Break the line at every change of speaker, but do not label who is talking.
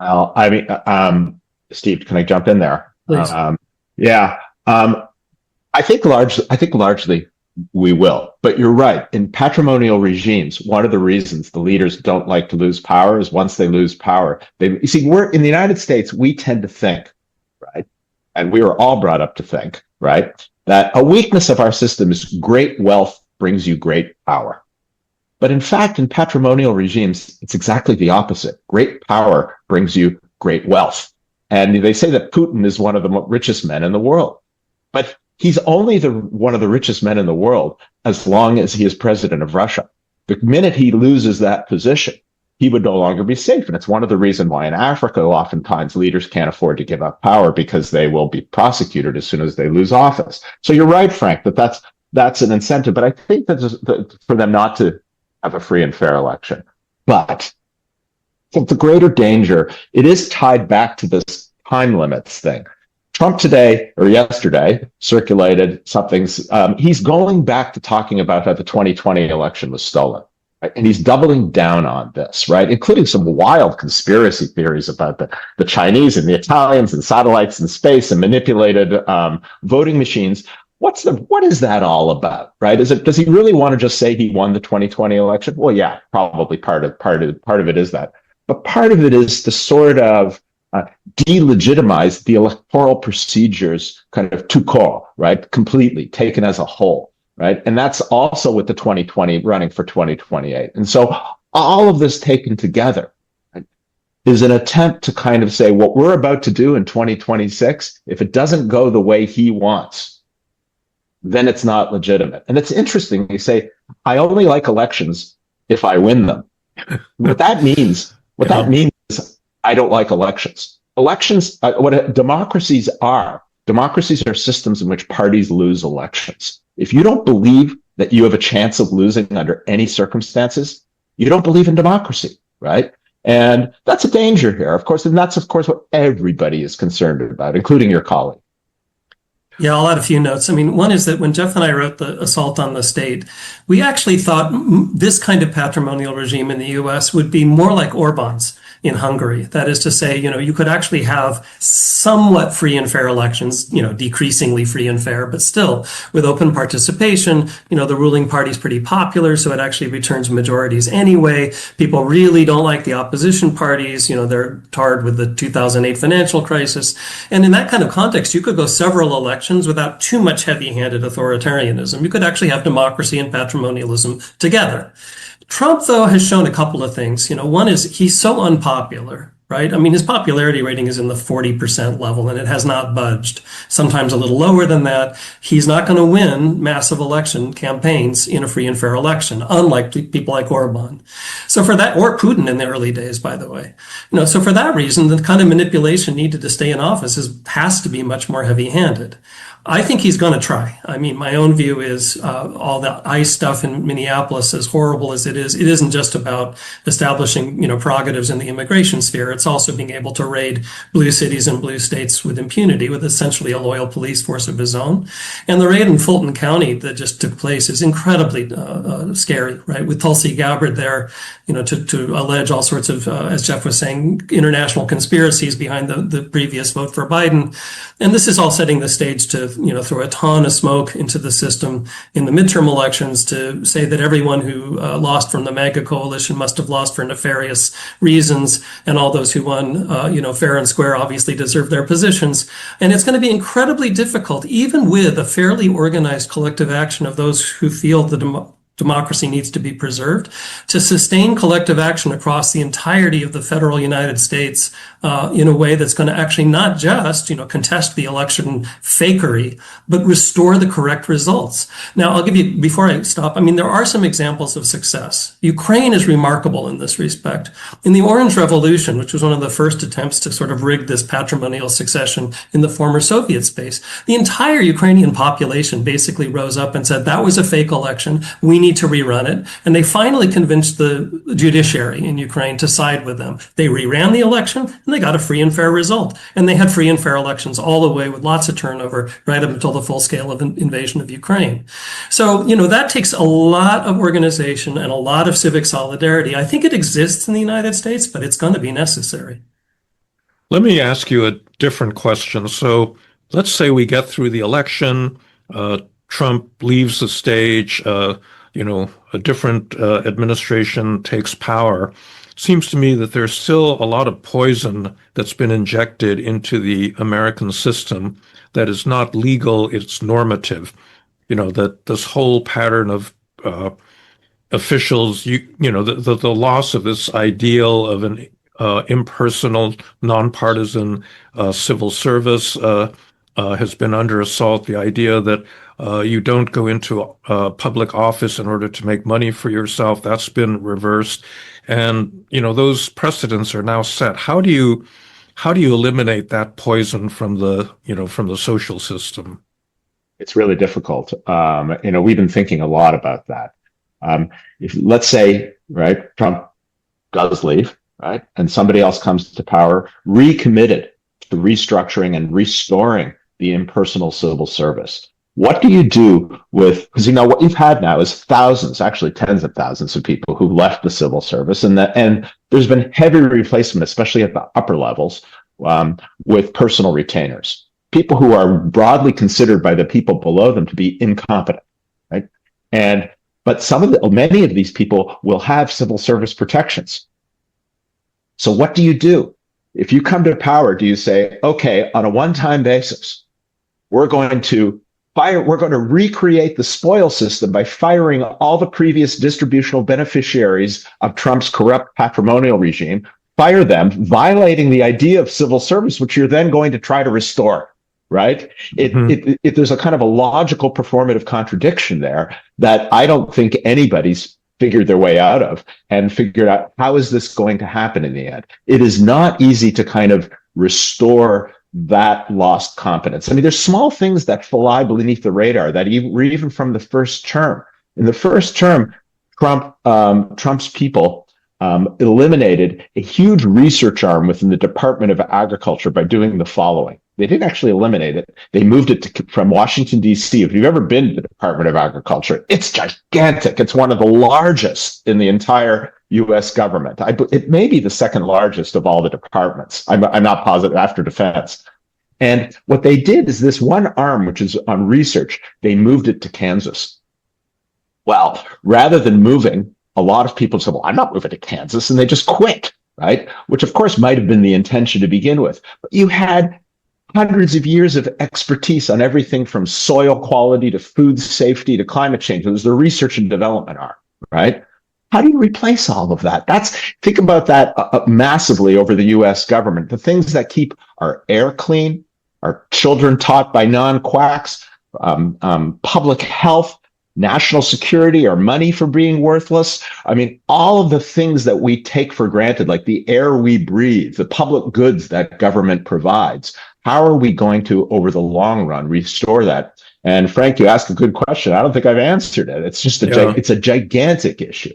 Well, I mean, Steve, can I jump in there?
Please.
Yeah. I think largely we will. But you're right. In patrimonial regimes, one of the reasons the leaders don't like to lose power is once they lose power, you see, we're in the United States, we tend to think, right? And we were all brought up to think, right? That a weakness of our system is great wealth brings you great power. But in fact, in patrimonial regimes, it's exactly the opposite. Great power brings you great wealth. And they say that Putin is one of the richest men in the world. But he's only one of the richest men in the world as long as he is president of Russia. The minute he loses that position, he would no longer be safe. And it's one of the reasons why in Africa, oftentimes leaders can't afford to give up power because they will be prosecuted as soon as they lose office. So you're right, Frank, that's an incentive. But I think that for them not to have a free and fair election. But the greater danger, it is tied back to this time limits thing. Trump today or yesterday circulated he's going back to talking about how the 2020 election was stolen. Right? And he's doubling down on this, right? Including some wild conspiracy theories about the Chinese and the Italians and satellites in space and manipulated voting machines. What is that all about, right? Does he really want to just say he won the 2020 election? Well, yeah, probably part of it is that. But part of it is to sort of delegitimize the electoral procedures kind of tout court, right? Completely taken as a whole, right? And that's also with the 2020 running for 2028. And so all of this taken together, right, is an attempt to kind of say what we're about to do in 2026, if it doesn't go the way he wants, then it's not legitimate. And it's interesting. They say, I only like elections if I win them. What that means is I don't like elections. Democracies are systems in which parties lose elections. If you don't believe that you have a chance of losing under any circumstances, you don't believe in democracy, right? And that's a danger here, of course, and that's, of course, what everybody is concerned about, including your colleague.
Yeah, I'll add a few notes. I mean, one is that when Jeff and I wrote The Assault on the State, we actually thought this kind of patrimonial regime in the US would be more like Orban's in Hungary. That is to say, you could actually have somewhat free and fair elections, decreasingly free and fair, but still with open participation. The ruling party's pretty popular, so it actually returns majorities anyway. People really don't like the opposition parties. They're tarred with the 2008 financial crisis. And in that kind of context, you could go several elections without too much heavy-handed authoritarianism. You could actually have democracy and patrimonialism together. Trump, though, has shown a couple of things. One is he's so unpopular, right? I mean, his popularity rating is in the 40% level, and it has not budged, sometimes a little lower than that. He's not going to win massive election campaigns in a free and fair election, unlike people like Orban. So for that, or Putin in the early days, by the way. So for that reason, the kind of manipulation needed to stay in office has to be much more heavy-handed. I think he's going to try. I mean, my own view is all the ICE stuff in Minneapolis, as horrible as it isn't just about establishing, prerogatives in the immigration sphere. It's also being able to raid blue cities and blue states with impunity, with essentially a loyal police force of his own. And the raid in Fulton County that just took place is incredibly scary, right? With Tulsi Gabbard there, to allege all sorts of, as Jeff was saying, international conspiracies behind the previous vote for Biden. And this is all setting the stage to throw a ton of smoke into the system in the midterm elections to say that everyone who lost from the MAGA coalition must have lost for nefarious reasons, and all those who won, fair and square obviously deserve their positions. And it's going to be incredibly difficult, even with a fairly organized collective action of those who feel the democracy needs to be preserved, to sustain collective action across the entirety of the federal United States in a way that's going to actually not just, contest the election fakery, but restore the correct results. Now, I'll give you, before I stop, there are some examples of success. Ukraine is remarkable in this respect. In the Orange Revolution, which was one of the first attempts to sort of rig this patrimonial succession in the former Soviet space, the entire Ukrainian population basically rose up and said, that was a fake election. We need to rerun it. And they finally convinced the judiciary in Ukraine to side with them. They reran the election and they got a free and fair result. And they had free and fair elections all the way with lots of turnover right up until the full scale of invasion of Ukraine. So, that takes a lot of organization and a lot of civic solidarity. I think it exists in the United States, but it's going to be necessary.
Let me ask you a different question. So let's say we get through the election, Trump leaves the stage, a different administration takes power. Seems to me that there's still a lot of poison that's been injected into the American system that is not legal, it's normative. That this whole pattern of officials, the loss of this ideal of an impersonal, nonpartisan civil service has been under assault. The idea that you don't go into public office in order to make money for yourself, that's been reversed. And, those precedents are now set. How do you eliminate that poison from the social system?
It's really difficult. We've been thinking a lot about that. If let's say, right, Trump does leave, right, and somebody else comes to power, recommitted to restructuring and restoring the impersonal civil service. What do you do with, because what you've had now is thousands, actually tens of thousands of people who left the civil service, and there's been heavy replacement, especially at the upper levels, with personal retainers, people who are broadly considered by the people below them to be incompetent, right? But many of these people will have civil service protections. So what do you do? If you come to power, do you say, okay, on a one-time basis, we're going to recreate the spoil system by firing all the previous distributional beneficiaries of Trump's corrupt patrimonial regime, fire them, violating the idea of civil service, which you're then going to try to restore, right? There's a kind of a logical performative contradiction there that I don't think anybody's figured their way out of and figured out how is this going to happen in the end. It is not easy to kind of restore that lost competence. I mean, there's small things that fly beneath the radar that even from the first term. In the first term, Trump's people eliminated a huge research arm within the Department of Agriculture by doing the following. They didn't actually eliminate it. They moved it from Washington, D.C. If you've ever been to the Department of Agriculture, it's gigantic. It's one of the largest in the entire U.S. government. It may be the second largest of all the departments. I'm not positive, after defense. And what they did is this one arm, which is on research, they moved it to Kansas. Well, rather than moving, a lot of people said, well, I'm not moving to Kansas, and they just quit, right? Which, of course, might have been the intention to begin with. But you had hundreds of years of expertise on everything from soil quality to food safety to climate change. It was the research and development arm, right? How do you replace all of that? Think about that massively over the U.S. government. The things that keep our air clean, our children taught by non-quacks, public health, national security, our money for being worthless. I mean, all of the things that we take for granted, like the air we breathe, the public goods that government provides. How are we going to, over the long run, restore that? And Frank, you asked a good question. I don't think I've answered it. It's just it's a gigantic issue.